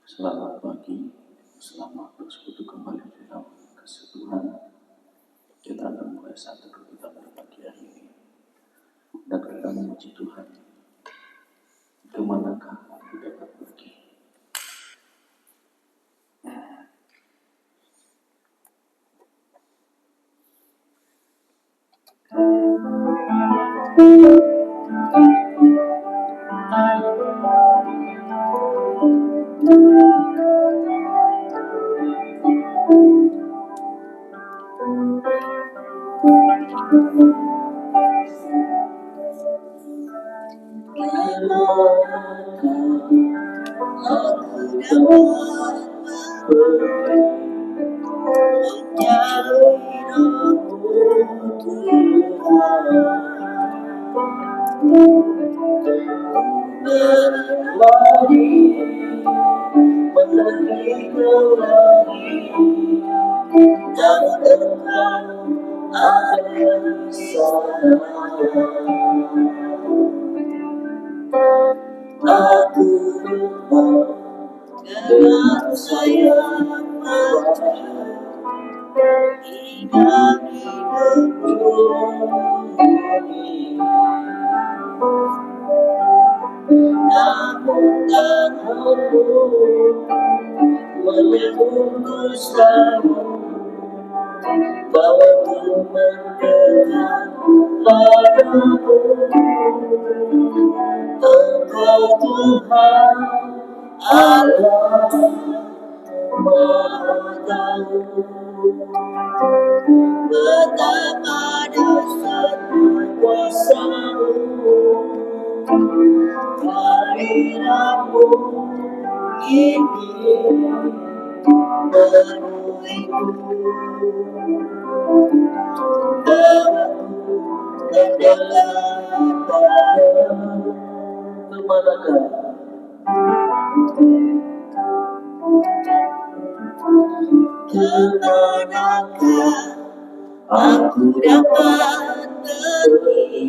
Selamat pagi, selamat bersekutu kembali dalam kasih Tuhan. Kita akan mulai satu kita pada pagi hari ini dan kita memuji Tuhan. Kemanakah aku dapat pergi? Aku dengan sayang mata ingat hidupku ini, namun tak mampu menembus kamu bahwa ku mendekat padamu. Engkau Tuhan Allah Maha Tahu betapa dahsyatnya kuasa-Mu, kehadiran-Mu ini memenuhiku, bawaku terdekat padamu. Kemanakah aku dapat pergi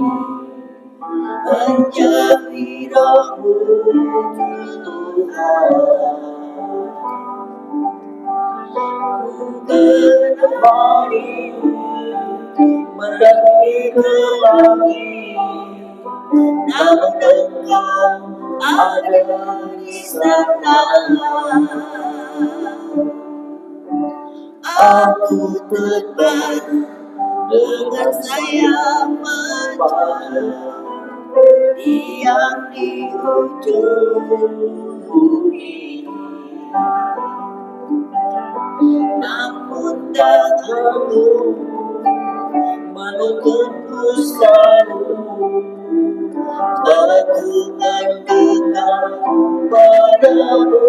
menjauhi roh-Mu Tuhan? Ku berlari mendaki ke langit, namun Engkau ada di sana. Aku terbang dengan sayap mata yang di ujung bumi, namun tak mampu menuntutku selalu aku mendekat padamu.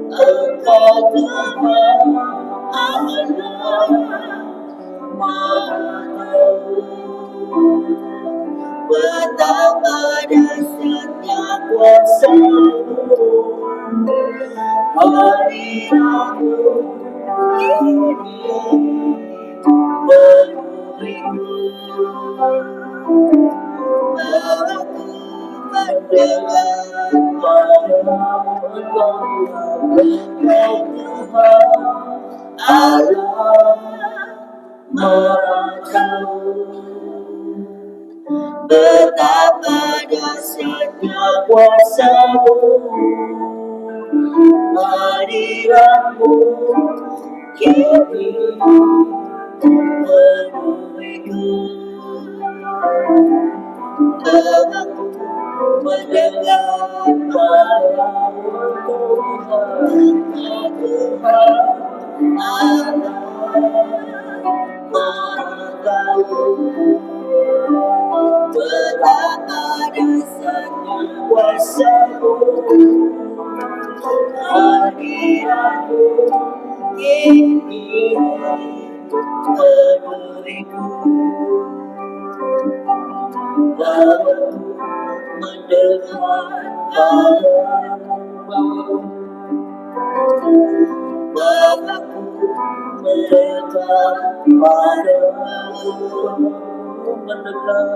Engkau Tuhan Allah Maha Tahu betapa dahsyatnya kuasa-Mu, hadirat-Mu ini memenuhiku, bawaku mendekat padamu. Engkau Tuhan Allah Maha Tahu betapa dahsyatnya kuasa-Mu, hadirat-Mu kini memenuhiku, bawaku mendekat padamu. Engkau Tuhan Allah Maha Tahu betapa dahsyatnya kuasa-Mu, hadirat-Mu kini memenuhiku, bawaku mendekat padamu. Bawaku mendekat padamu, mendekat,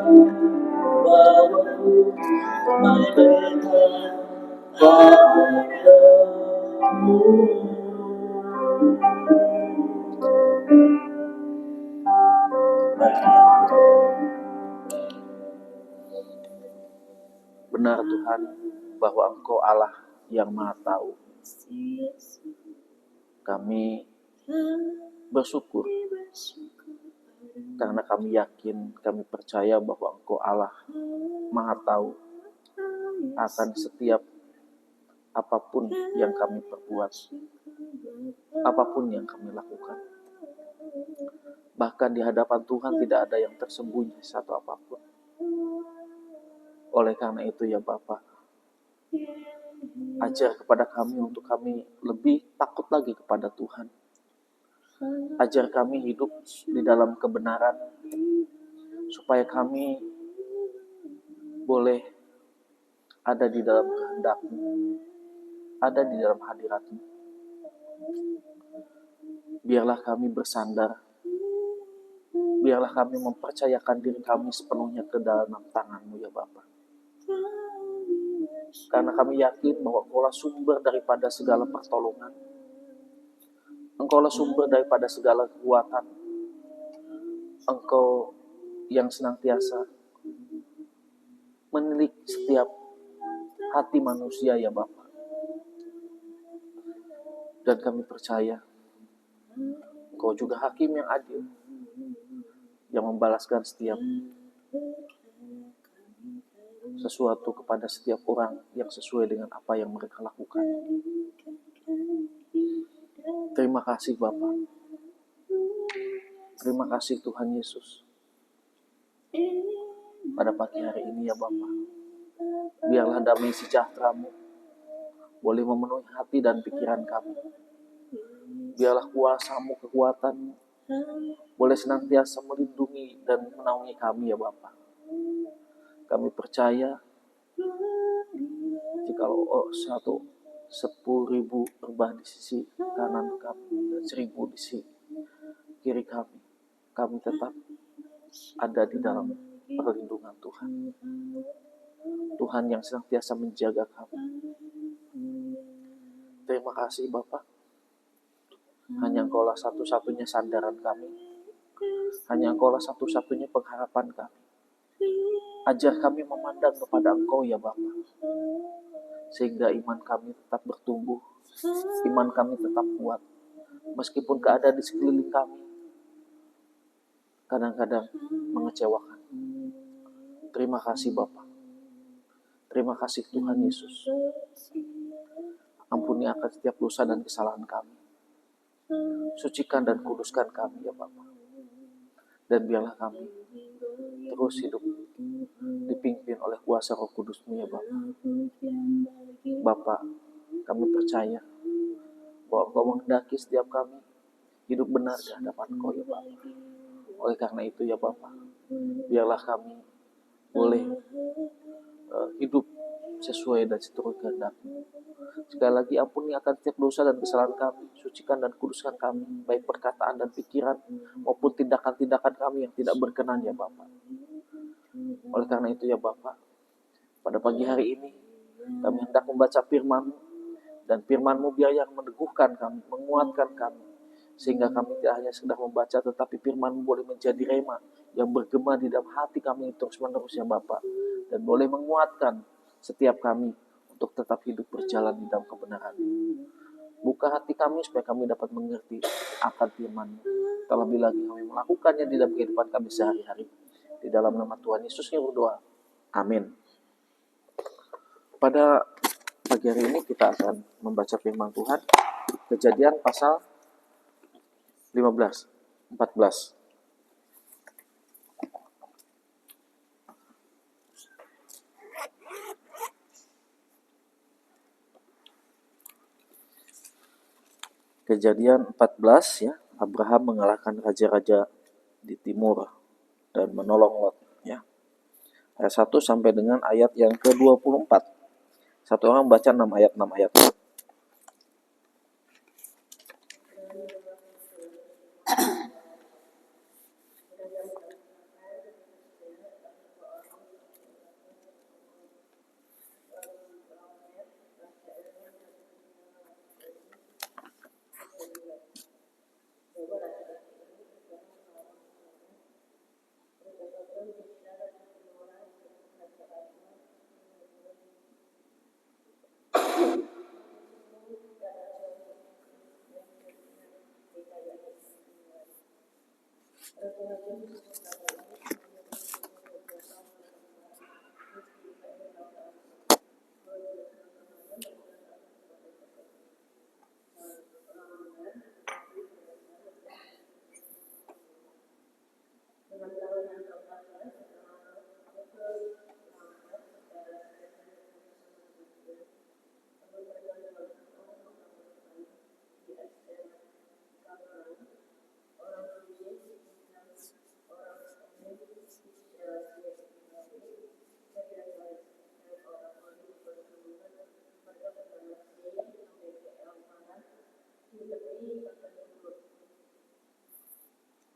bawaku mendekat kepadamu. Mari kita berdoa. Benar Tuhan, bahwa Engkau Allah yang Maha Tahu. Kami bersyukur karena kami yakin, kami percaya bahwa Engkau Allah Maha Tahu akan setiap apapun yang kami perbuat, apapun yang kami lakukan. Bahkan di hadapan Tuhan tidak ada yang tersembunyi satu apapun. Oleh karena itu ya Bapa, ajar kepada kami untuk kami lebih takut lagi kepada Tuhan. Ajar kami hidup di dalam kebenaran, supaya kami boleh ada di dalam kehendak-Mu, ada di dalam hadirat-Mu. Biarlah kami bersandar, biarlah kami mempercayakan diri kami sepenuhnya ke dalam tangan-Mu ya Bapa. Karena kami yakin bahwa Engkaulah sumber daripada segala pertolongan. Engkaulah sumber daripada segala kekuatan. Engkau yang senantiasa menilik setiap hati manusia ya Bapa. Dan kami percaya Engkau juga hakim yang adil, yang membalaskan setiap sesuatu kepada setiap orang yang sesuai dengan apa yang mereka lakukan. Terima kasih Bapa. Terima kasih Tuhan Yesus. Pada pagi hari ini ya Bapa, biarlah damai sejahtera-Mu boleh memenuhi hati dan pikiran kami. Biarlah kuasa-Mu, kekuatan-Mu boleh senantiasa melindungi dan menaungi kami ya Bapa. Kami percaya jikalau 10.000 rebah di sisi kanan kami dan 1.000 di sisi kiri kami, kami tetap ada di dalam perlindungan Tuhan. Tuhan yang senantiasa menjaga kami. Terima kasih Bapa. Hanya Engkaulah satu-satunya sandaran kami. Hanya Engkaulah satu-satunya pengharapan kami. Ajar kami memandang kepada Engkau ya Bapa, sehingga iman kami tetap bertumbuh, iman kami tetap kuat, meskipun keadaan di sekeliling kami kadang-kadang mengecewakan. Terima kasih Bapa. Terima kasih Tuhan Yesus. Ampuni akan setiap dosa dan kesalahan kami. Sucikan dan kuduskan kami ya Bapa. Dan biarlah kami terus hidup dipimpin oleh kuasa Roh Kudus-Mu ya Bapa. Bapa, kami percaya bahwa Engkau menghendaki setiap kami hidup benar di hadapan Engkau ya Bapa. Oleh karena itu ya Bapa, biarlah kami boleh hidup sesuai dan seturut kehendak-Mu. Sekali lagi ampuni akan setiap dosa dan kesalahan kami, sucikan dan kuduskan kami, baik perkataan dan pikiran maupun tindakan-tindakan kami yang tidak berkenan ya Bapa. Oleh karena itu ya Bapa, pada pagi hari ini kami hendak membaca firman-Mu, dan firman-Mu biar yang meneguhkan kami, menguatkan kami, sehingga kami tidak hanya sekedar membaca, tetapi firman-Mu boleh menjadi rema yang bergema di dalam hati kami terus-menerus ya Bapa, dan boleh menguatkan setiap kami untuk tetap hidup berjalan di dalam kebenaran. Buka hati kami supaya kami dapat mengerti akan firman-Mu. Terlebih lagi kami melakukannya di dalam kehidupan kami sehari-hari. Di dalam nama Tuhan Yesus kami berdoa. Amin. Pada pagi hari ini kita akan membaca firman Tuhan. Kejadian pasal 14. Kejadian 14 ya, Abraham mengalahkan raja-raja di timur dan menolong Lot ya. Ayat 1 sampai dengan ayat yang ke-24. Satu orang baca 6 ayat.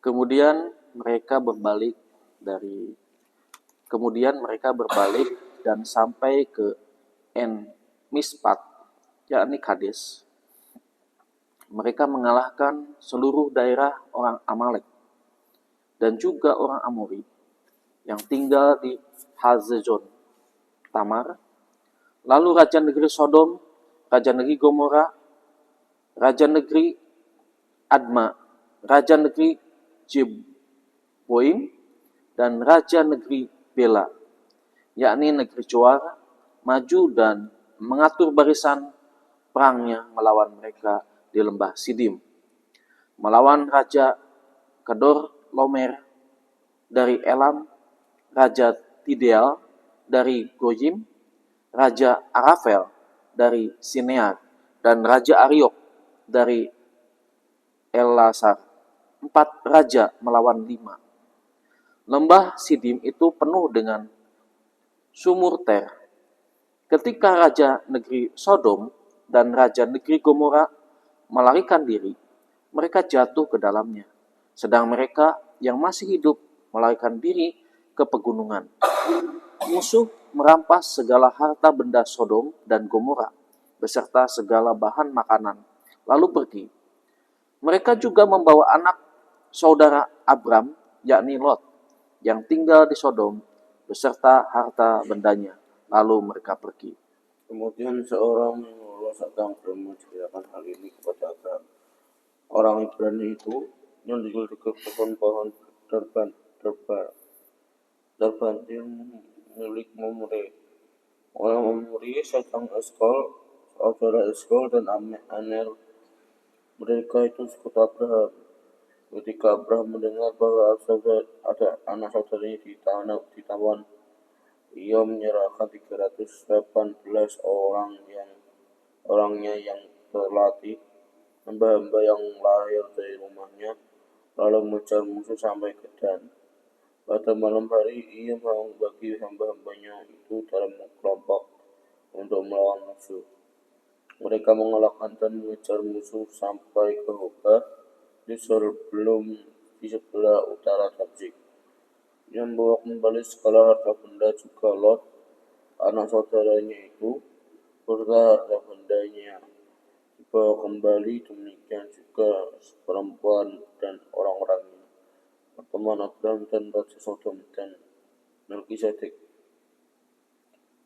Kemudian mereka berbalik dan sampai ke En Mispat, yakni Kades. Mereka mengalahkan seluruh daerah orang Amalek dan juga orang Amori yang tinggal di Hazezon Tamar, lalu raja negeri Sodom, raja negeri Gomora, raja negeri Adma, raja negeri Jeboim, dan raja negeri Bela, yakni negeri Joar, maju dan mengatur barisan perangnya melawan mereka di lembah Sidim, melawan raja Kedor Lomer dari Elam, raja Tideal dari Goyim, raja Arafel dari Sinear, dan raja Ariok dari Elasar. 4 raja melawan 5. Lembah Sidim itu penuh dengan sumur Ter. Ketika raja negeri Sodom dan raja negeri Gomora melarikan diri, mereka jatuh ke dalamnya. Sedang mereka yang masih hidup melarikan diri ke pegunungan. Musuh merampas segala harta benda Sodom dan Gomora, beserta segala bahan makanan, lalu pergi. Mereka juga membawa anak saudara Abram, yakni Lot, yang tinggal di Sodom, beserta harta bendanya, lalu mereka pergi. Kemudian seorang Allah sedang menceritakan hal ini kepada Abram. Orang Ibrani itu yang tinggal di pohon-pohon terbanting milik Mamre. Orang Mamre sedang Eskol, saudara Eskol dan Aner. Mereka itu sekutu Abraham. Ketika Abraham mendengar bahwa ada anak saudaranya ditawan, ia menyerahkan 318 orangnya yang terlatih, hamba-hamba yang lahir dari rumahnya, lalu mengejar musuh sampai ke Dan. Pada malam hari ia membagi hamba-hambanya itu dalam kelompok untuk melawan musuh. Mereka mengalahkan dan mengejar musuh sampai ke Hobah di sebelah utara Tabzik. Yang membawa kembali segala harta benda juga Lot, anak saudaranya itu, serta harta bendanya dibawa kembali, demikian juga perempuan dan orang-orangnya. Teman Abraham dan Raja Sodom dan Melkisedek.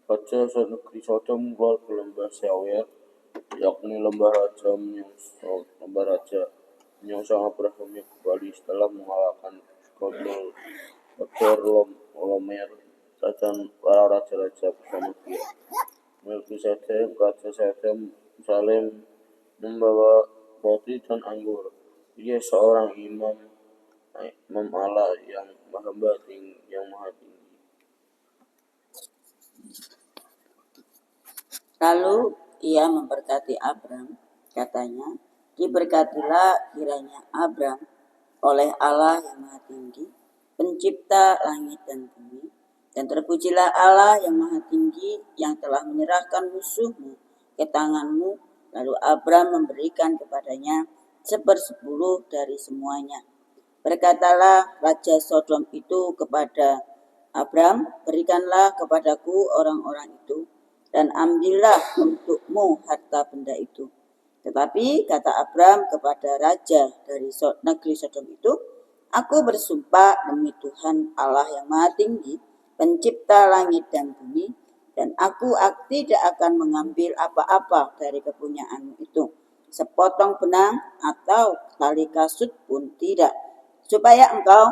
Raja negeri Sodom keluar ke lembah Sewer, yakni lembah raja menyongsong Abraham yang kembali setelah mengalahkan Kedorlaomer dan para raja-raja bersama dia. Melkisedek, raja Salem, membawa roti dan anggur. Dia seorang imam Allah yang maha tinggi. Lalu ia memberkati Abram, katanya, diberkatilah kiranya Abram oleh Allah yang maha tinggi, pencipta langit dan bumi, dan terpujilah Allah yang maha tinggi yang telah menyerahkan musuhmu ke tanganmu. Lalu Abram memberikan kepadanya 1/10 dari semuanya. Berkatalah Raja Sodom itu kepada Abram, berikanlah kepadaku orang-orang itu, dan ambillah untukmu harta benda itu. Tetapi kata Abram kepada raja dari negeri Sodom itu, aku bersumpah demi Tuhan Allah yang maha tinggi, pencipta langit dan bumi, dan aku tidak akan mengambil apa-apa dari kepunyaanmu itu, sepotong benang atau tali kasut pun tidak, supaya engkau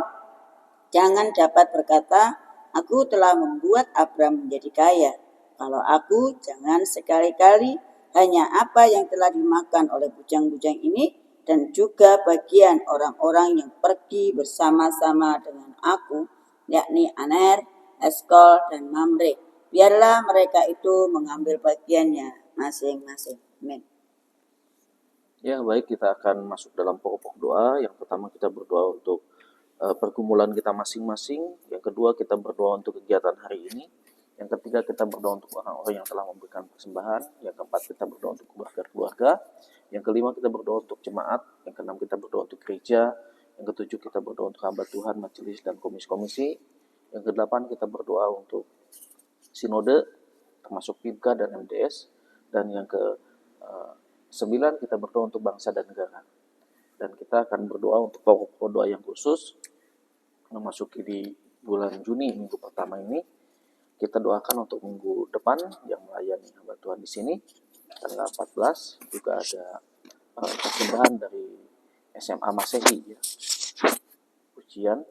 jangan dapat berkata, aku telah membuat Abram menjadi kaya. Kalau aku, jangan sekali-kali hanya apa yang telah dimakan oleh bujang-bujang ini dan juga bagian orang-orang yang pergi bersama-sama dengan aku, yakni Aner, Eskol, dan Mamre. Biarlah mereka itu mengambil bagiannya masing-masing. Amin. Ya, baik, kita akan masuk dalam pokok doa. Yang pertama kita berdoa untuk pergumulan kita masing-masing. Yang kedua kita berdoa untuk kegiatan hari ini. Yang ketiga kita berdoa untuk orang-orang yang telah memberikan persembahan. Yang keempat kita berdoa untuk keluarga-keluarga. Yang kelima kita berdoa untuk jemaat. Yang keenam kita berdoa untuk gereja. Yang ketujuh kita berdoa untuk hamba Tuhan, majelis dan komisi-komisi. Yang kedelapan kita berdoa untuk sinode, termasuk PIMKA dan MDS. Dan yang ke-9 kita berdoa untuk bangsa dan negara. Dan kita akan berdoa untuk pokok doa yang khusus memasuki di bulan Juni, minggu pertama ini. Kita doakan untuk minggu depan yang melayani hamba Tuhan di sini, tanggal 14 juga ada persembahan dari SMA Masehi, ya, ujian.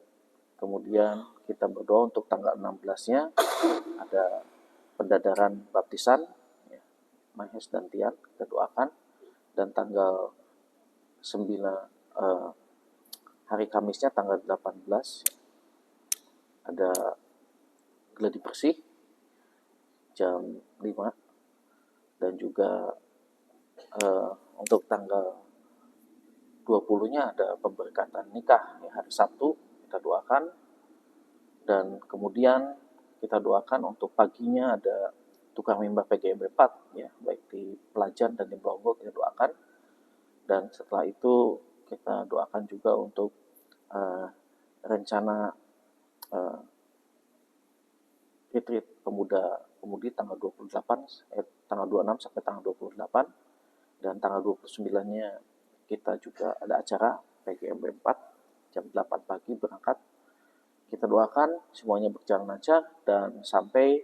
Kemudian kita berdoa untuk tanggal 16-nya ada pendadaran baptisan, ya, Mahes dan Tian, kita doakan. Dan tanggal 9 hari Kamisnya tanggal 18 ada gladi bersih jam 5. Dan juga untuk tanggal 20-nya ada pemberkatan nikah, ya, hari Sabtu kita doakan. Dan kemudian kita doakan untuk paginya ada tukang mimbar PGMB 4, ya, baik di Pelajan dan di Blongo kita doakan. Dan setelah itu kita doakan juga untuk rencana retreat pemuda-pemudi tanggal 26 sampai tanggal 28. Dan tanggal 29-nya kita juga ada acara PGMB 4 jam 8 pagi berangkat. Kita doakan semuanya berjalan lancar dan sampai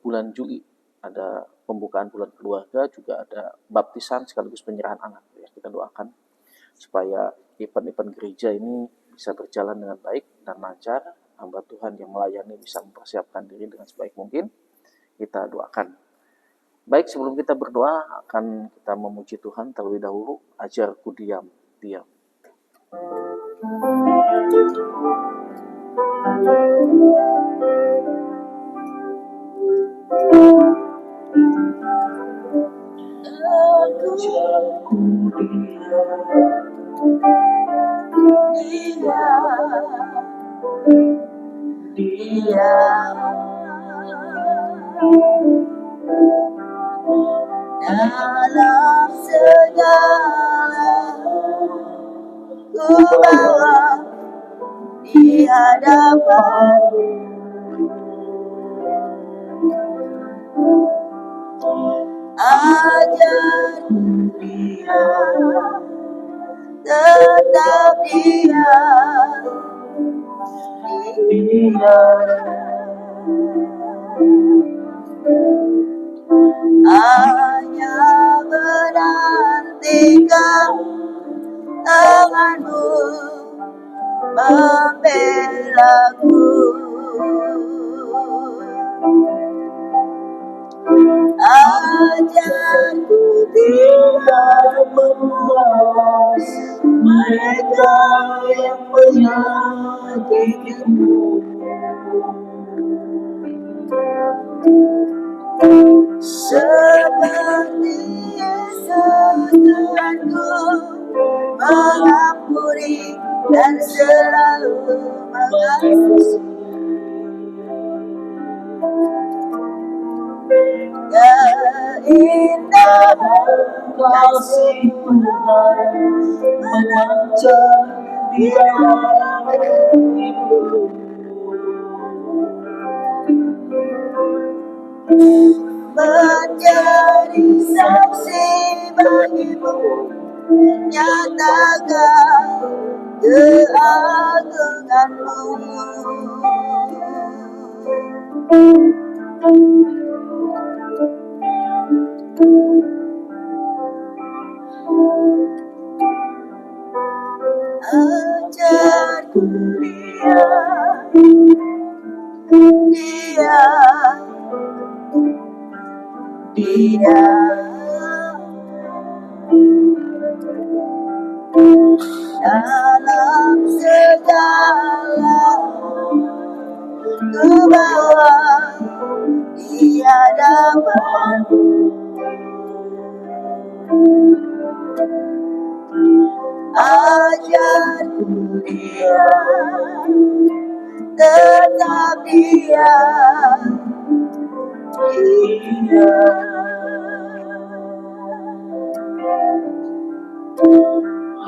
bulan Juli ada pembukaan bulan keluarga, juga ada baptisan sekaligus penyerahan anak, ya. Kita doakan supaya event-event gereja ini bisa berjalan dengan baik dan lancar, hamba Tuhan yang melayani bisa mempersiapkan diri dengan sebaik mungkin. Kita doakan. Baik, sebelum kita berdoa akan kita memuji Tuhan terlebih dahulu. Ajarku diam. Dalam segala ku bawa di hadapan, ajarku dia tetap dia hanya menantikan tanganmu membelaku. Ajarku tidak membalas mereka yang menyakitimu. Seperti Yesus Tuhanku mengampuni dan selalu mengasihi. Keindahan kasih-Mu memancar di dalam hatiku, menjadi saksi bagimu, nyatakan keagungan-Mu. Dia dalam segala kubawa, Dia dapat ajarku. Dia tetap Dia.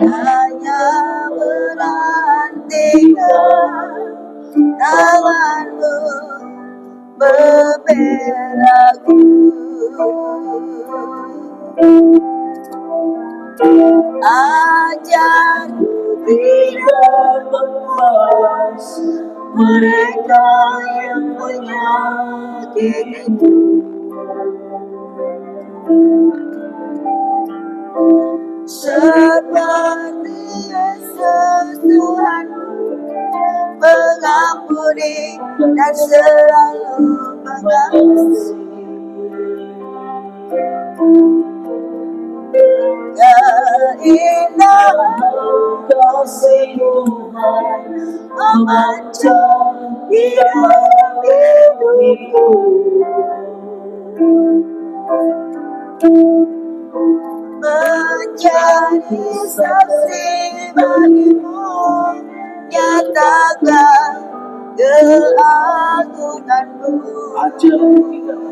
Hanya menantikan tanganmu membelaku. Ajarku tidak membalas mereka yang menyakitiku. Seperti Yesus Tuhanku, mengampuni dan selalu mengasihi. Keindahan kasih Tuhan memancar di dalam hidupku. Menjadi saksi bagimu, nyatakan keagunganmu. Ajarku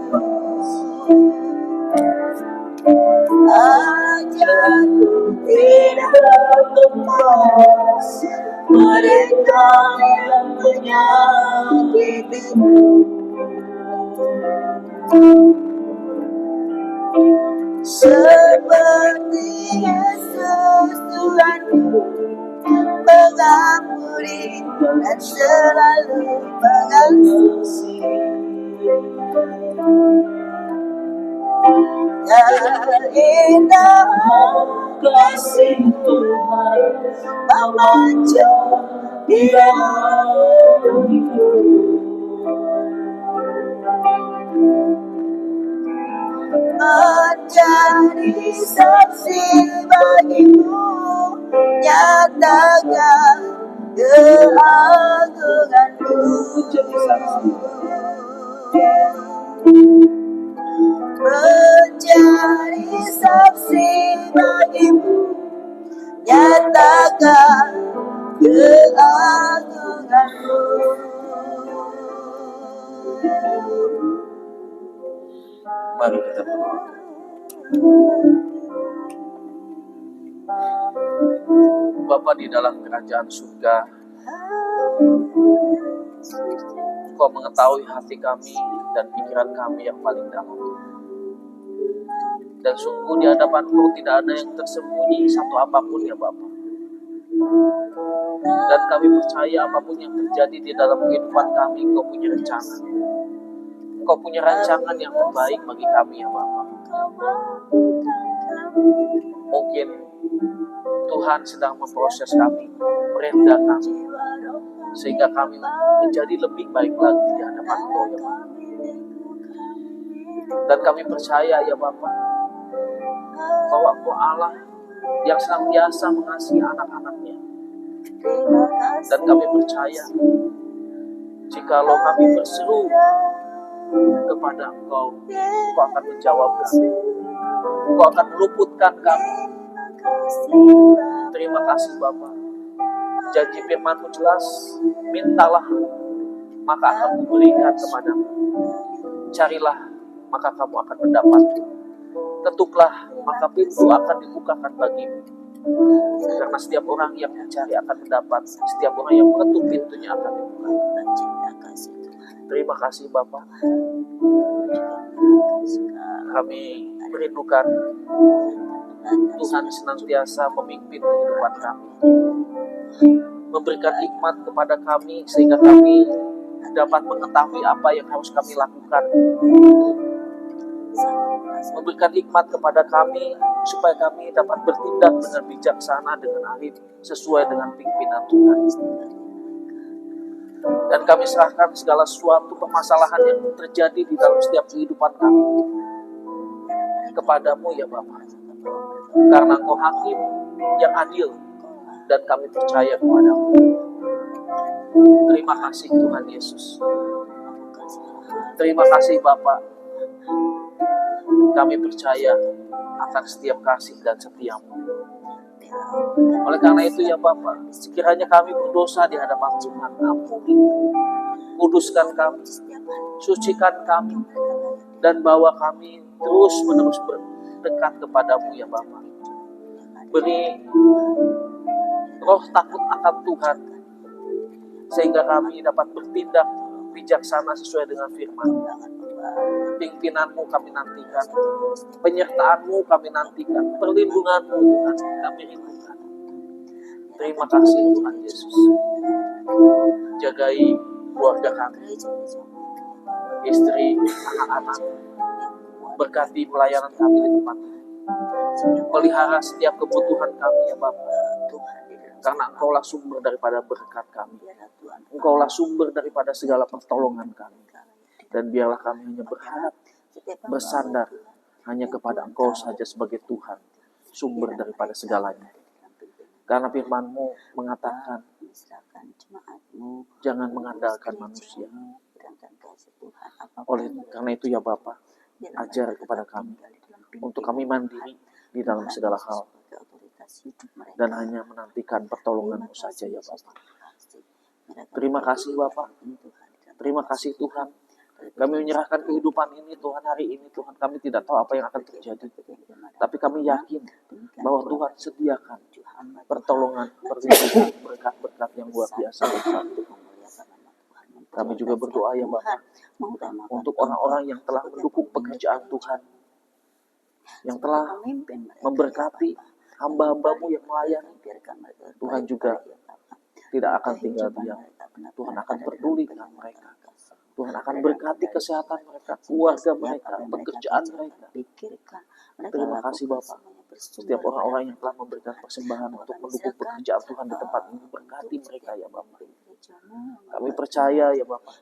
tidak membalas mereka yang menyakitimu. Seperti Yesus Tuhanku, mengampuni dan selalu mengasihi. Keindahan kasih Tuhan memancar di dalam hidupku. Menjadi saksi bagimu, nyatakan keagunganmu. Menjadi saksi bagimu, nyatakan keagunganmu. Mari kita berdoa. Bapa di dalam kerajaan surga, Engkau mengetahui hati kami dan pikiran kami yang paling dalam. Dan sungguh di hadapan Engkau tidak ada yang tersembunyi satu apapun ya Bapa. Dan kami percaya apapun yang terjadi di dalam kehidupan kami, Engkau punya rencana. Engkau punya rancangan yang terbaik bagi kami ya Bapa. Mungkin Tuhan sedang memproses kami, merendah kami, sehingga kami menjadi lebih baik lagi di hadapan Engkau ya Bapa. Dan kami percaya ya Bapa, bahwa Engkau Allah yang senantiasa mengasihi anak-anaknya. Dan kami percaya, jikalau kami berseru kepada Engkau, Engkau akan menjawab kami. Engkau akan meluputkan kami. Terima kasih Bapa. Janji firman-Mu jelas, mintalah, maka akan kuberikan kepadamu. Carilah, maka kamu akan mendapat. Ketuklah, maka pintu akan dibukakan bagimu. Karena setiap orang yang mencari akan mendapat, setiap orang yang mengetuk pintunya akan dibuka. Terima kasih Bapa. Kami merindukan Tuhan senantiasa memimpin kehidupan kami, memberikan hikmat kepada kami sehingga kami dapat mengetahui apa yang harus kami lakukan, memberikan hikmat kepada kami supaya kami dapat bertindak dengan bijaksana, dengan arif, sesuai dengan pimpinan Tuhan. Dan kami serahkan segala suatu permasalahan yang terjadi di dalam setiap kehidupan kami. kepadamu ya Bapa, karena Engkau hakim yang adil dan kami percaya kepadamu. Terima kasih Tuhan Yesus. Terima kasih Bapa. Kami percaya akan setiap kasih dan setiamu. Oleh karena itu ya Bapa, sekiranya kami berdosa di hadapan Tuhan, ampuni, kuduskan kami, sucikan kami, dan bawa kami terus menerus berdekat kepadamu ya Bapa. Beri roh takut akan Tuhan, sehingga kami dapat bertindak bijaksana sesuai dengan firman. Pimpinanmu kami nantikan, penyertaanmu kami nantikan, perlindunganmu Tuhan kami rindukan. Terima kasih Tuhan Yesus. Jagai keluarga kami, istri, anak-anak, berkati pelayanan kami di tempat ini. Pelihara setiap kebutuhan kami ya Bapa, karena Engkaulah sumber daripada berkat kami. Engkaulah sumber daripada segala pertolongan kami. Dan biarlah kami hanya berharap, bersandar hanya kepada Engkau saja sebagai Tuhan, sumber daripada segalanya. Karena firman-Mu mengatakan, jangan mengandalkan manusia. Oleh karena itu ya Bapa, ajar kepada kami, untuk kami mandiri di dalam segala hal, dan hanya menantikan pertolongan-Mu saja ya Bapa. Terima kasih Bapa, terima kasih Tuhan. Kami menyerahkan kehidupan ini Tuhan hari ini Tuhan. Kami tidak tahu apa yang akan terjadi, tapi kami yakin bahwa Tuhan sediakan pertolongan, perlindungan, berkat-berkat yang luar biasa. Kami juga berdoa ya Bapa, untuk orang-orang yang telah mendukung pekerjaan Tuhan, yang telah memberkati hamba-hamba-Mu yang melayani. Tuhan juga tidak akan tinggal diam. Tuhan akan peduli dengan mereka. Tuhan akan berkati kesehatan mereka, keluarga mereka, pekerjaan mereka. Terima kasih Bapak. Setiap orang-orang yang telah memberikan persembahan untuk mendukung pekerjaan Tuhan di tempat ini, berkati mereka ya Bapak. Kami percaya ya Bapak,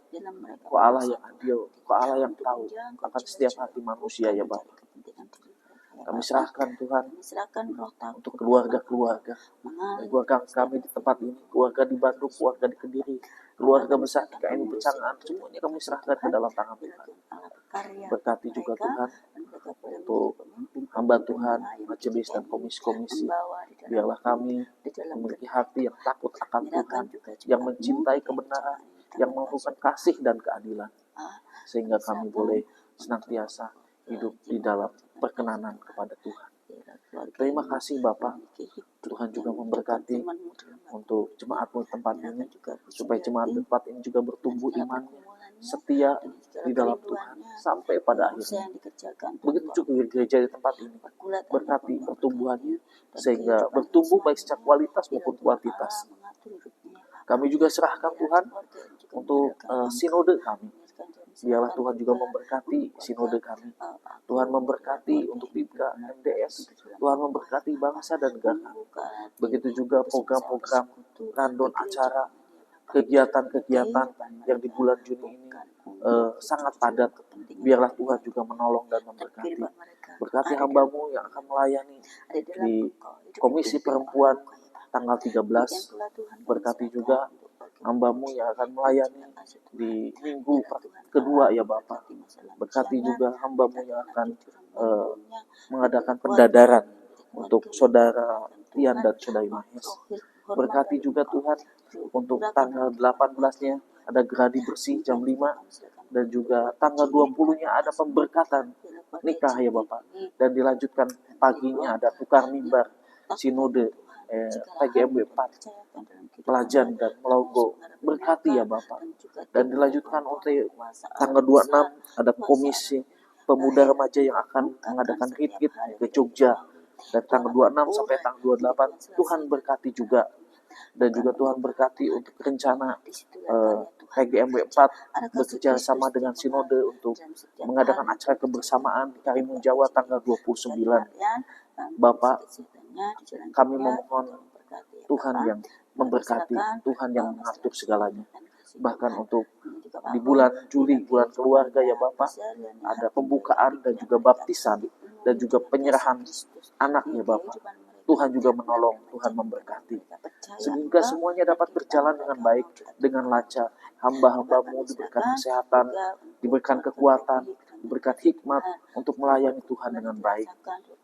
Kau Allah yang adil, Kau Allah yang tahu akan setiap hati manusia ya Bapak. Kami serahkan Tuhan untuk keluarga-keluarga kami di tempat ini, keluarga di Bandung, keluarga di Kediri, keluarga besar KKN Pecangan, semuanya kami serahkan ke dalam tangan Tuhan. Berkati juga Tuhan untuk hamba Tuhan, majelis dan komisi-komisi. Biarlah kami memiliki hati yang takut akan Tuhan, yang mencintai kebenaran, yang melakukan kasih dan keadilan, sehingga kami boleh senantiasa hidup di dalam perkenanan kepada Tuhan. Terima kasih Bapak. Tuhan juga memberkati untuk jemaat-Mu tempat ini, supaya jemaat tempat ini juga bertumbuh imannya, setia di dalam Tuhan sampai pada akhirnya. Begitu juga gereja di tempat ini, berkati pertumbuhannya sehingga bertumbuh baik secara kualitas maupun kuantitas. Kami juga serahkan Tuhan untuk sinode kami. Biarlah Tuhan juga memberkati sinode kami. Tuhan memberkati untuk BIPKA, MDS. Tuhan memberkati bangsa dan negara. Begitu juga program-program, random acara, kegiatan-kegiatan yang di bulan Juni ini sangat padat. Biarlah Tuhan juga menolong dan memberkati. Berkati hamba-Mu yang akan melayani di Komisi Perempuan tanggal 13. Berkati juga hamba-Mu yang akan melayani di minggu kedua ya Bapak. Berkati juga hamba-Mu yang akan mengadakan pendadaran untuk saudara Tian dan saudari Mahes. Berkati juga Tuhan untuk tanggal 18-nya ada gladi bersih jam 5, dan juga tanggal 20-nya ada pemberkatan nikah ya Bapak, dan dilanjutkan paginya ada tukar mimbar sinode PGMW 4 Pelajan dan Melongo. Berkati ya Bapak, dan dilanjutkan untuk tanggal 26 ada komisi pemuda remaja yang akan mengadakan retreat ke Jogja, dan tanggal 26 sampai tanggal 28 Tuhan berkati juga. Dan juga Tuhan berkati untuk rencana PGMW 4 bekerja sama dengan sinode untuk mengadakan acara kebersamaan di Karimun Jawa tanggal 29. Bapak, kami memohon Tuhan yang memberkati, Tuhan yang mengatur segalanya. Bahkan untuk di bulan Juli, bulan keluarga ya Bapak, ada pembukaan dan juga baptisan dan juga penyerahan anaknya Bapak. Tuhan juga menolong, Tuhan memberkati. Sehingga semuanya dapat berjalan dengan baik, dengan lancar. Hamba-hambamu diberikan kesehatan, diberikan kekuatan, diberikan hikmat untuk melayani Tuhan dengan baik.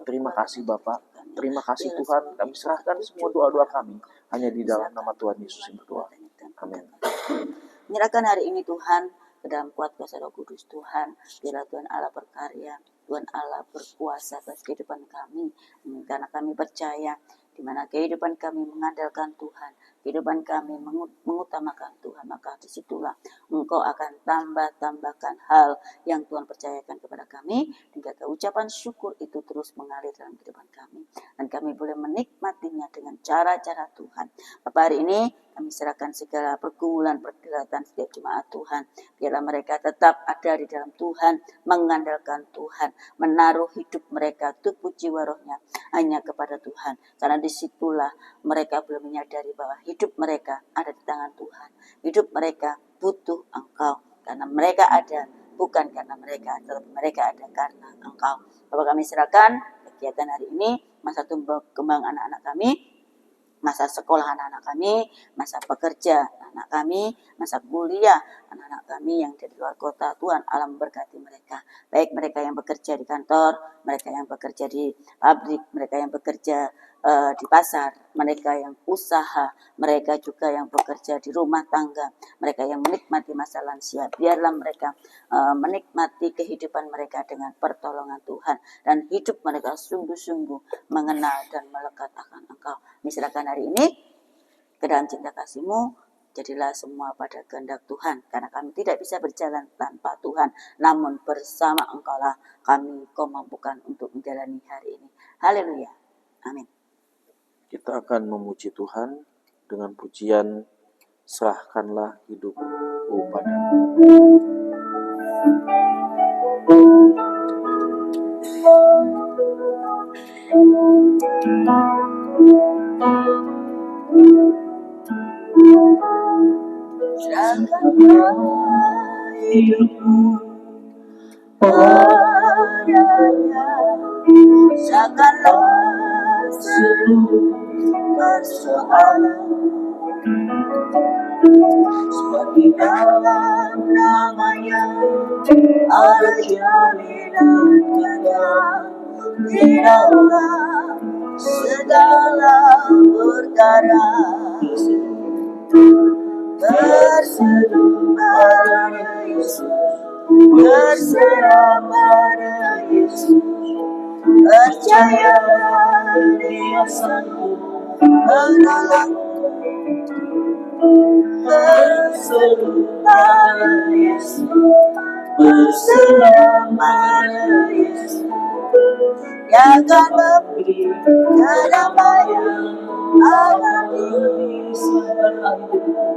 Terima kasih Bapak, terima kasih Tuhan. Kami serahkan semua doa-doa kami hanya di dalam nama Tuhan Yesus yang berdoa. Amin. Menyerahkan hari ini Tuhan ke dalam kuat kuasa Roh Kudus Tuhan. Biarlah Tuhan Allah berkarya, Tuhan Allah berkuasa atas kehidupan kami. Karena kami percaya di mana kehidupan kami mengandalkan Tuhan, kehidupan kami mengutamakan Tuhan, maka disitulah Engkau akan tambahkan hal yang Tuhan percayakan kepada kami, hingga ucapan syukur itu terus mengalir dalam kehidupan kami, dan kami boleh menikmatinya dengan cara-cara Tuhan. Bapak, hari ini kami serahkan segala pergumulan, pergulatan setiap jemaat Tuhan. Biarlah mereka tetap ada di dalam Tuhan, mengandalkan Tuhan, menaruh hidup mereka, tubuh jiwa rohnya hanya kepada Tuhan. Karena disitulah mereka belum menyadari bahwa hidup mereka ada di tangan Tuhan. Hidup mereka butuh Engkau. Karena mereka ada, bukan karena mereka, tetapi mereka ada karena Engkau. Bapak, kami serahkan kegiatan hari ini, masa tumbuh kembang anak-anak kami, masa sekolah anak-anak kami, masa bekerja anak kami, masa kuliah anak-anak kami yang di luar kota. Tuhan Allah memberkati mereka, baik mereka yang bekerja di kantor, mereka yang bekerja di pabrik, mereka yang bekerja di pasar, mereka yang usaha, mereka juga yang bekerja di rumah tangga, mereka yang menikmati masa lansia. Biarlah mereka menikmati kehidupan mereka dengan pertolongan Tuhan, dan hidup mereka sungguh-sungguh mengenal dan melekat akan Engkau. Misalkan hari ini ke dalam cinta kasih-Mu, jadilah semua pada kehendak Tuhan, karena kami tidak bisa berjalan tanpa Tuhan, namun bersama Engkau lah Kau mampukan untuk menjalani hari ini. Haleluya, amin. Kita akan memuji Tuhan dengan pujian serahkanlah hidupku padamu. Serahkanlah hidupku padanya, serahkanlah seluruh persoalan, sebab di dalam namanya ada jaminan kekal. Di dalam segala perkara berseru pada Yesus, berserah pada Yesus, percaya Dia sanggup menolong. Berseru pada Yesus, berserah pada Yesus, Dia akan memberi kedamaian abadi selamanya.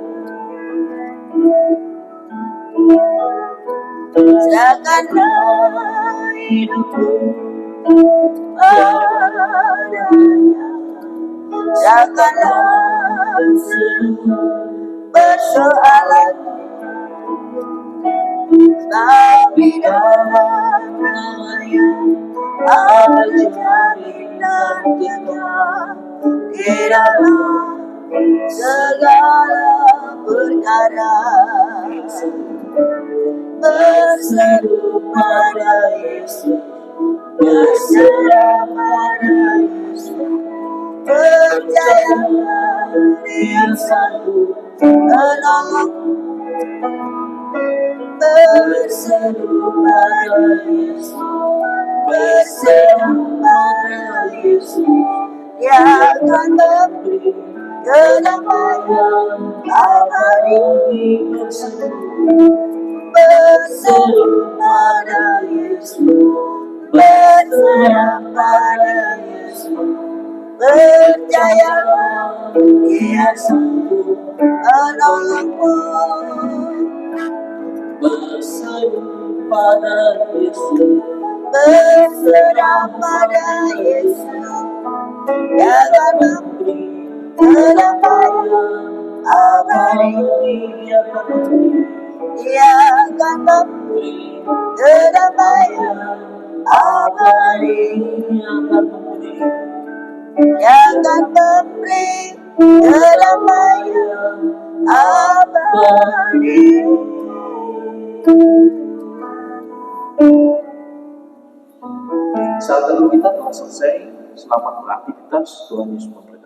Serahkanlah hidupku padanya, serahkanlah seluruh persoalan, sebab di dalam namanya ada jaminan kekal. Di dalam segala perkara berseru pada Yesus, berserah pada Yesus, percayalah Dia sanggup menolong. Berseru pada Yesus, berserah pada Yesus, Dia akan memberi kedamaian abadi bersama. Berseru pada Yesus, berserah pada Yesus, percayalah Dia sanggup menolongmu. Berseru pada Yesus, berserah pada Yesus, Dia akan memberi kedamaian abadi. Dia akan memberi kedamaian abadi yang akan memberi kedamaian abadi. Saat teduh kita telah selesai. Selamat beraktivitas. Tuhan Yesus memberkati.